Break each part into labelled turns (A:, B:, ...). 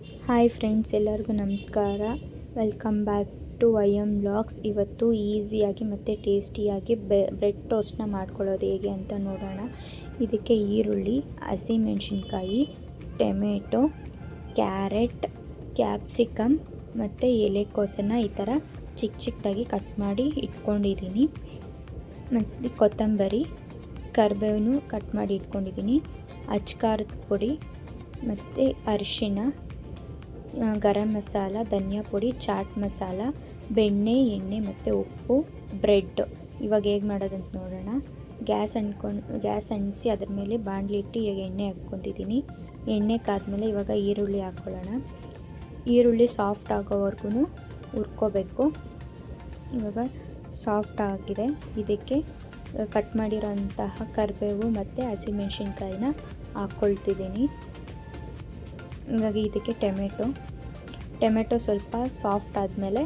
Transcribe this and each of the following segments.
A: Hi friends, ಎಲ್ಲರಿಗೂ ನಮಸ್ಕಾರ. Welcome back to YM vlogs. ಇವತ್ತು ಈಸಿಯಾಗಿ ಮತ್ತು ಟೇಸ್ಟಿಯಾಗಿ ಬ್ರೆಡ್ ಟೋಸ್ಟ್ನ ಮಾಡ್ಕೊಳ್ಳೋದು ಹೇಗೆ ಅಂತ ನೋಡೋಣ. ಇದಕ್ಕೆ ಈರುಳ್ಳಿ, ಹಸಿಮೆಣಸಿನ್ಕಾಯಿ, ಟೊಮೆಟೊ, ಕ್ಯಾರೆಟ್, ಕ್ಯಾಪ್ಸಿಕಮ್ ಮತ್ತು ಎಲೆಕೋಸನ್ನು ಈ ಥರ ಚಿಕ್ಕದಾಗಿ ಕಟ್ ಮಾಡಿ ಇಟ್ಕೊಂಡಿದ್ದೀನಿ. ಮತ್ತು ಕೊತ್ತಂಬರಿ, ಕರಿಬೇವನ್ನು ಕಟ್ ಮಾಡಿ ಇಟ್ಕೊಂಡಿದ್ದೀನಿ. ಅಚ್ಕಾರದ ಪುಡಿ ಮತ್ತು ಅರಿಶಿಣ, ಗರಂ ಮಸಾಲ, ಧನಿಯಾ ಪುಡಿ, ಚಾಟ್ ಮಸಾಲ, ಬೆಣ್ಣೆ, ಎಣ್ಣೆ ಮತ್ತು ಉಪ್ಪು, ಬ್ರೆಡ್. ಇವಾಗ ಹೇಗೆ ಮಾಡೋದಂತ ನೋಡೋಣ. ಗ್ಯಾಸ್ ಅಂಟಿಸಿ ಅದ್ರ ಮೇಲೆ ಬಾಣಲಿ ಇಟ್ಟು ಈಗ ಎಣ್ಣೆ ಹಾಕ್ಕೊತಿದ್ದೀನಿ. ಎಣ್ಣೆ ಕಾದ್ಮೇಲೆ ಇವಾಗ ಈರುಳ್ಳಿ ಹಾಕ್ಕೊಳ್ಳೋಣ. ಈರುಳ್ಳಿ ಸಾಫ್ಟ್ ಆಗೋವರೆಗೂ ಹುರ್ಕೋಬೇಕು. ಇವಾಗ ಸಾಫ್ಟ್ ಆಗಿದೆ. ಇದಕ್ಕೆ ಕಟ್ ಮಾಡಿರೋಂತಹ ಕರಿಬೇವು ಮತ್ತು ಹಸಿಮೆಣಸಿನ್ಕಾಯಿನ ಹಾಕ್ಕೊಳ್ತಿದ್ದೀನಿ. ಇವಾಗ ಇದಕ್ಕೆ ಟೊಮೆಟೊ ಸ್ವಲ್ಪ ಸಾಫ್ಟ್ ಆದಮೇಲೆ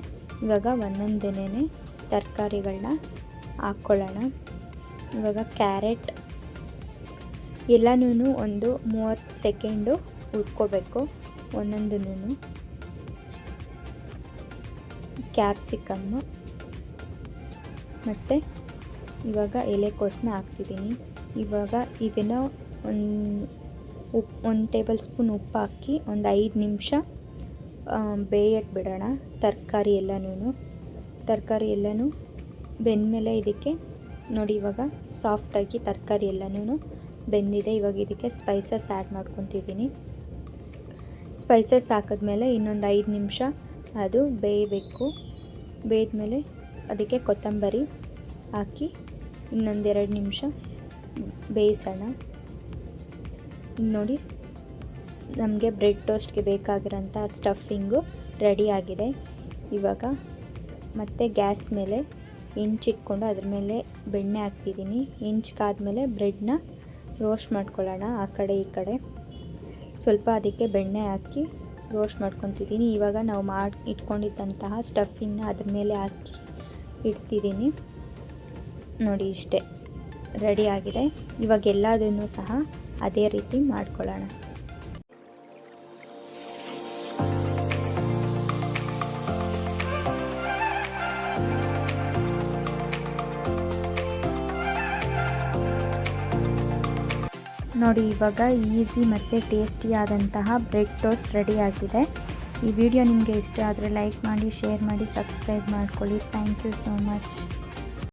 A: ಇವಾಗ ಒಂದೊಂದೇ ತರಕಾರಿಗಳನ್ನ ಹಾಕ್ಕೊಳ್ಳೋಣ. ಇವಾಗ ಕ್ಯಾರೆಟ್ ಎಲ್ಲನೂ ಒಂದು 30 ಸೆಕೆಂಡು ಹುರ್ಕೋಬೇಕು ಒಂದೊಂದನ್ನು. ಕ್ಯಾಪ್ಸಿಕಮ್ಮು ಮತ್ತು ಇವಾಗ ಎಲೆಕೋಸನ್ನ ಹಾಕ್ತಿದ್ದೀನಿ. ಇವಾಗ ಇದನ್ನು ಒಂದು ಟೇಬಲ್ ಸ್ಪೂನ್ ಉಪ್ಪು ಹಾಕಿ ಒಂದು 5 ನಿಮಿಷ ಬೇಯಕ್ಕೆ ಬಿಡೋಣ. ತರಕಾರಿ ಎಲ್ಲನೂ ಬೆಂದಮೇಲೆ ಇದಕ್ಕೆ ನೋಡಿ, ಇವಾಗ ಸಾಫ್ಟಾಗಿ ತರಕಾರಿ ಎಲ್ಲನೂ ಬೆಂದಿದೆ. ಇವಾಗ ಇದಕ್ಕೆ ಸ್ಪೈಸಸ್ ಆ್ಯಡ್ ಮಾಡ್ಕೊತಿದ್ದೀನಿ. ಸ್ಪೈಸಸ್ ಹಾಕಿದ್ಮೇಲೆ ಇನ್ನೊಂದು 5 ನಿಮಿಷ ಅದು ಬೇಯಬೇಕು. ಬೇಯ್ದಮೇಲೆ ಅದಕ್ಕೆ ಕೊತ್ತಂಬರಿ ಹಾಕಿ ಇನ್ನೊಂದು 2 ನಿಮಿಷ ಬೇಯಿಸೋಣ. ನೋಡಿ, ನಮಗೆ ಬ್ರೆಡ್ ಟೋಸ್ಟ್ಗೆ ಬೇಕಾಗಿರೋಂಥ ಸ್ಟಫಿಂಗು ರೆಡಿ ಆಗಿದೆ. ಇವಾಗ ಮತ್ತೆ ಗ್ಯಾಸ್ ಮೇಲೆ ಹೆಂಚಿಟ್ಕೊಂಡು ಅದ್ರ ಮೇಲೆ ಬೆಣ್ಣೆ ಹಾಕ್ತಿದ್ದೀನಿ. ಹೆಂಚ್ಕಾದ್ಮೇಲೆ ಬ್ರೆಡ್ನ ರೋಸ್ಟ್ ಮಾಡ್ಕೊಳ್ಳೋಣ. ಆ ಕಡೆ ಈ ಕಡೆ ಸ್ವಲ್ಪ ಅದಕ್ಕೆ ಬೆಣ್ಣೆ ಹಾಕಿ ರೋಸ್ಟ್ ಮಾಡ್ಕೊತಿದ್ದೀನಿ. ಇವಾಗ ನಾವು ಇಟ್ಕೊಂಡಿದ್ದಂತಹ ಸ್ಟಫಿಂಗ್ನ ಅದ್ರ ಮೇಲೆ ಹಾಕಿ ಇಡ್ತಿದ್ದೀನಿ. ನೋಡಿ, ಇಷ್ಟೇ ರೆಡಿ ಆಗಿದೆ. ಇವಾಗ ಎಲ್ಲದನ್ನು ಸಹ ಅದೇ ರೀತಿ ಮಾಡ್ಕೊಳ್ಳೋಣ. ನೋಡಿ, ಇವಾಗ ಈಸಿ ಮತ್ತು ಟೇಸ್ಟಿಯಾದಂತಹ ಬ್ರೆಡ್ ಟೋಸ್ಟ್ ರೆಡಿ ಆಗಿದೆ. ಈ ವಿಡಿಯೋ ನಿಮಗೆ ಇಷ್ಟ ಆದರೆ ಲೈಕ್ ಮಾಡಿ, ಶೇರ್ ಮಾಡಿ, ಸಬ್ಸ್ಕ್ರೈಬ್ ಮಾಡ್ಕೊಳ್ಳಿ. Thank you so much.